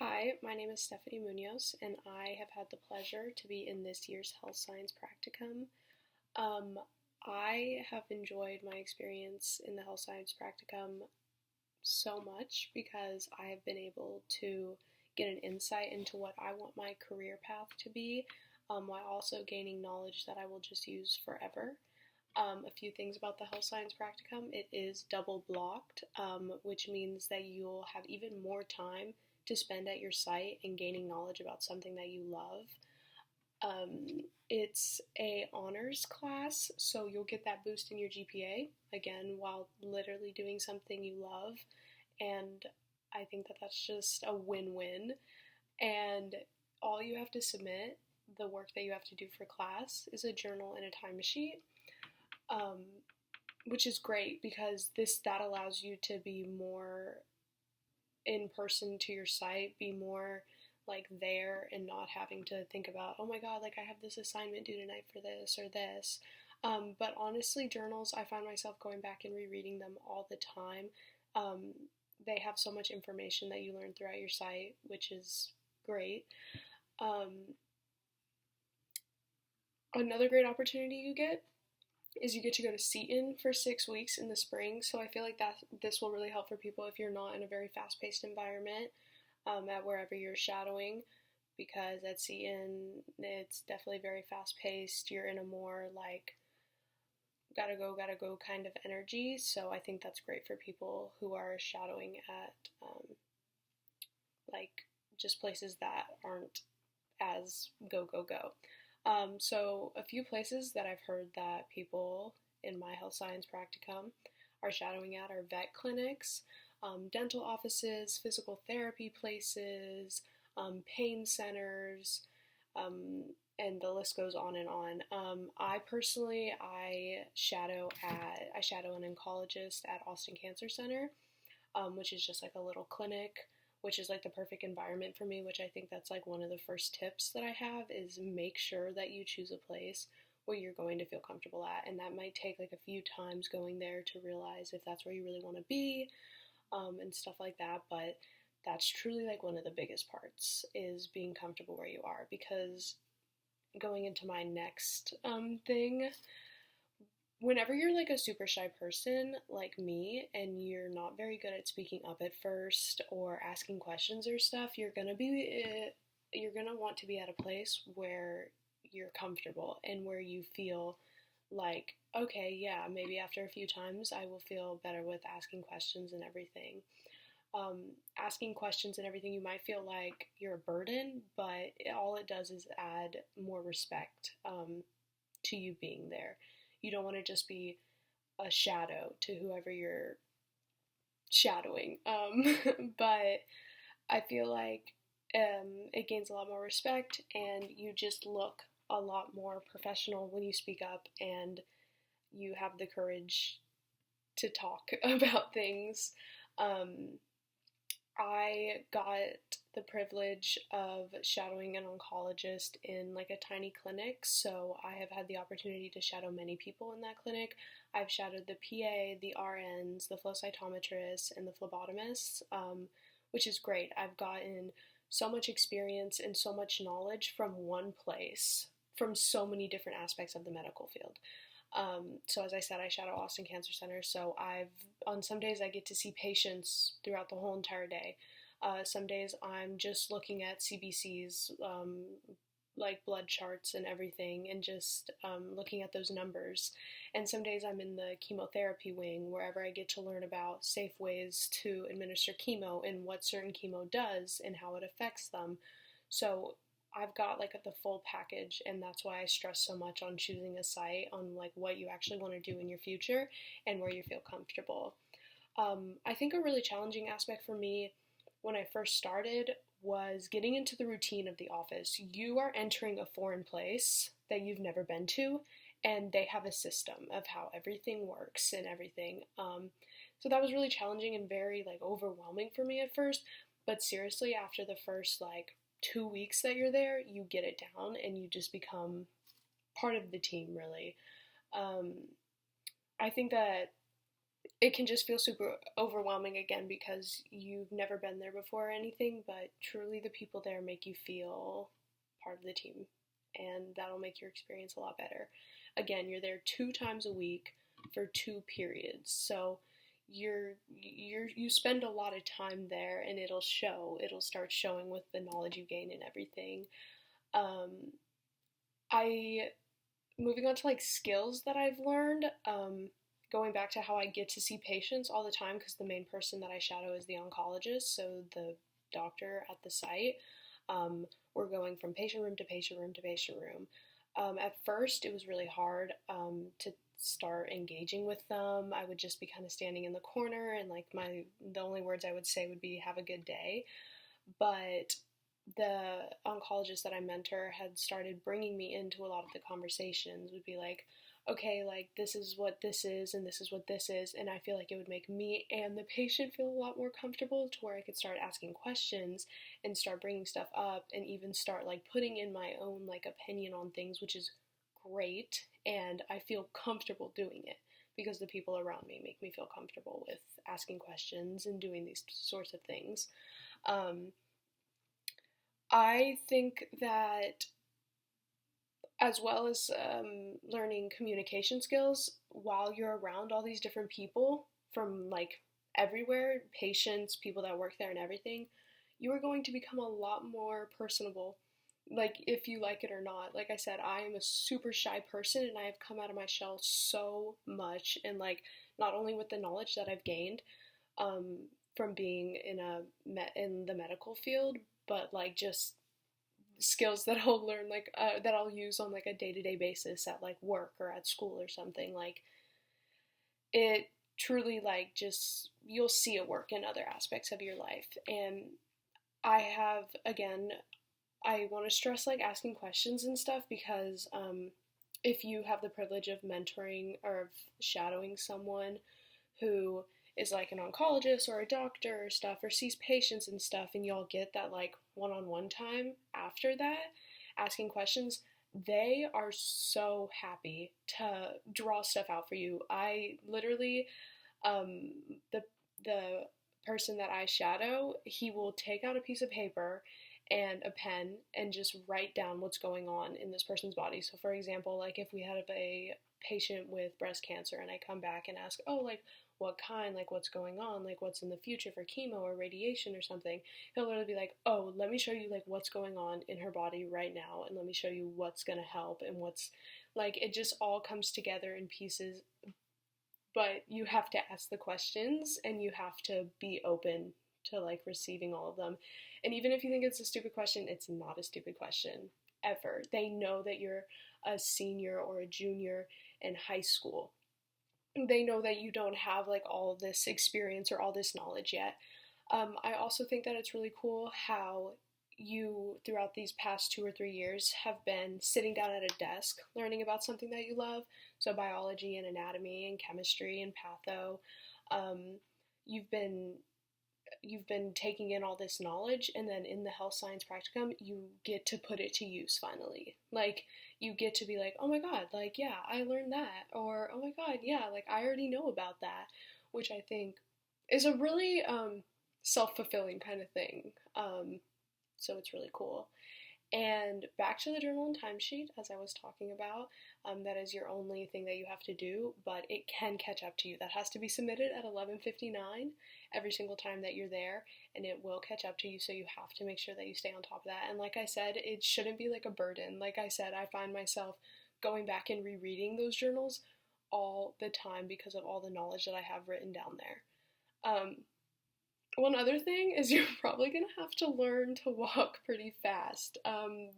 Hi, my name is Stefanie Munoz, and I have had the pleasure to be in this year's health science practicum. Um, I have enjoyed my experience in the health science practicum so much because I have been able to get an insight into what I want my career path to be, while also gaining knowledge that I will just use forever. A few things about the health science practicum. It is double blocked, which means that you'll have even more time to spend at your site and gaining knowledge about something that you love. It's a honors class, so you'll get that boost in your GPA, again, while literally doing something you love, and I think that that's just a win-win, and all you have to submit, the work that you have to do for class, is a journal and a time sheet, um, which is great because that allows you to be more in person to your site, be more like there and not having to think about, oh my god, like I have this assignment due tonight for this or this. But honestly, journals, I find myself going back and rereading them all the time. Um, they have so much information that you learn throughout your site, which is great. Another great opportunity you get is you get to go to Seton for 6 weeks in the spring. So I feel like that this will really help for people if you're not in a very fast-paced environment at wherever you're shadowing, because at Seton it's definitely very fast-paced. You're in a more like gotta go kind of energy. So I think that's great for people who are shadowing at like just places that aren't as go. So a few places that I've heard that people in my health science practicum are shadowing at are vet clinics, dental offices, physical therapy places, pain centers, and the list goes on and on. I shadow an oncologist at Austin Cancer Center, which is just like a little clinic, which is like the perfect environment for me, which I think that's like one of the first tips that I have is make sure that you choose a place where you're going to feel comfortable at. And that might take like a few times going there to realize if that's where you really want to be, and stuff like that. But that's truly like one of the biggest parts is being comfortable where you are, because going into my next thing, whenever you're like a super shy person like me and you're not very good at speaking up at first or asking questions or stuff, you're gonna want to be at a place where you're comfortable and where you feel like, okay, yeah, maybe after a few times I will feel better with asking questions and everything. Asking questions and everything, you might feel like you're a burden, but all it does is add more respect to you being there. You don't want to just be a shadow to whoever you're shadowing. But I feel like it gains a lot more respect, and you just look a lot more professional when you speak up and you have the courage to talk about things. I got the privilege of shadowing an oncologist in like a tiny clinic, so I have had the opportunity to shadow many people in that clinic. I've shadowed the PA, the RNs, the flow cytometrists, and the phlebotomists, which is great. I've gotten so much experience and so much knowledge from one place, from so many different aspects of the medical field. So as I said, I shadow Austin Cancer Center, so on some days I get to see patients throughout the whole entire day. Some days I'm just looking at CBCs, like blood charts and everything, and just looking at those numbers. And some days I'm in the chemotherapy wing, wherever I get to learn about safe ways to administer chemo and what certain chemo does and how it affects them. So I've got like the full package, and that's why I stress so much on choosing a site on like what you actually want to do in your future and where you feel comfortable. I think a really challenging aspect for me when I first started was getting into the routine of the office. You are entering a foreign place that you've never been to, and they have a system of how everything works and everything. So that was really challenging and very like overwhelming for me at first, but seriously, after the first like 2 weeks that you're there, you get it down and you just become part of the team, really. I think that it can just feel super overwhelming again because you've never been there before or anything, but truly the people there make you feel part of the team, and that'll make your experience a lot better. Again, you're there 2 times a week for 2 periods, so you spend a lot of time there, and it'll start showing with the knowledge you gain and everything. um I moving on to like skills that I've learned, going back to how I get to see patients all the time because the main person that I shadow is the oncologist, so the doctor at the site. We're going from patient room to patient room to patient room. At first, it was really hard to start engaging with them. I would just be kind of standing in the corner, and like the only words I would say would be "Have a good day." But the oncologist that I mentor had started bringing me into a lot of the conversations, would be like, okay, like this is what this is and this is what this is, and I feel like it would make me and the patient feel a lot more comfortable to where I could start asking questions and start bringing stuff up and even start like putting in my own like opinion on things, which is great, and I feel comfortable doing it because the people around me make me feel comfortable with asking questions and doing these sorts of things. Um, I think that as well as learning communication skills while you're around all these different people from like everywhere, patients, people that work there, and everything, you are going to become a lot more personable. Like, if you like it or not. Like I said, I am a super shy person and I have come out of my shell so much. And, like, not only with the knowledge that I've gained um, from being in the medical field, but like just skills that I'll learn, like that I'll use on like a day-to-day basis at like work or at school or something. Like, it truly, like, just you'll see it work in other aspects of your life. And I have, again, I want to stress like asking questions and stuff because if you have the privilege of mentoring or of shadowing someone who is like an oncologist or a doctor or stuff, or sees patients and stuff, and y'all get that like one-on-one time after that asking questions, they are so happy to draw stuff out for you. I literally, um the the person that I shadow, he will take out a piece of paper and a pen and just write down what's going on in this person's body. So for example, like if we had a patient with breast cancer and I come back and ask, oh, like what kind, like what's going on, like what's in the future for chemo or radiation or something, he'll literally be like, oh, let me show you like what's going on in her body right now, and let me show you what's gonna help and what's, like, it just all comes together in pieces. But you have to ask the questions and you have to be open to like receiving all of them. And even if you think it's a stupid question, it's not a stupid question ever. They know that you're a senior or a junior in high school. They know that you don't have like all this experience or all this knowledge yet. I also think that it's really cool how you, throughout these past 2 or 3 years, have been sitting down at a desk learning about something that you love. So, biology and anatomy and chemistry and patho. Um, you've been you've been taking in all this knowledge, and then in the health science practicum you get to put it to use finally. Like, you get to be like, oh my god, like, yeah, I learned that, or oh my god, yeah, like I already know about that, which I think is a really self-fulfilling kind of thing. So it's really cool. And back to the journal and timesheet, as I was talking about, that is your only thing that you have to do, but it can catch up to you. That has to be submitted at 11:59 every single time that you're there, and it will catch up to you, so you have to make sure that you stay on top of that. And like I said, it shouldn't be like a burden. Like I said, I find myself going back and rereading those journals all the time because of all the knowledge that I have written down there. One other thing is you're probably going to have to learn to walk pretty fast.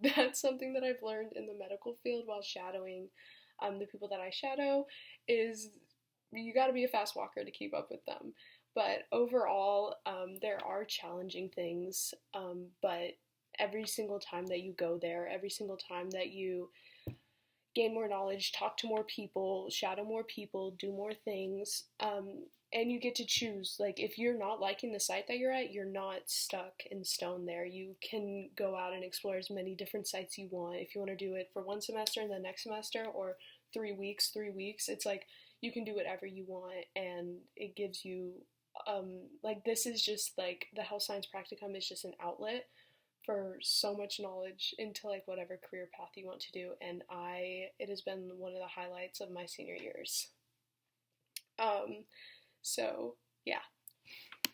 That's something that I've learned in the medical field while shadowing the people that I shadow, is you got to be a fast walker to keep up with them. But overall, there are challenging things, but every single time that you go there, every single time that you gain more knowledge, talk to more people, shadow more people, do more things, and you get to choose. Like, if you're not liking the site that you're at, you're not stuck in stone there. You can go out and explore as many different sites you want. If you want to do it for one semester and the next semester, or 3 weeks, it's like you can do whatever you want, and it gives you like, this is just like, the health science practicum is just an outlet for so much knowledge into like whatever career path you want to do, and it has been one of the highlights of my senior years. So yeah.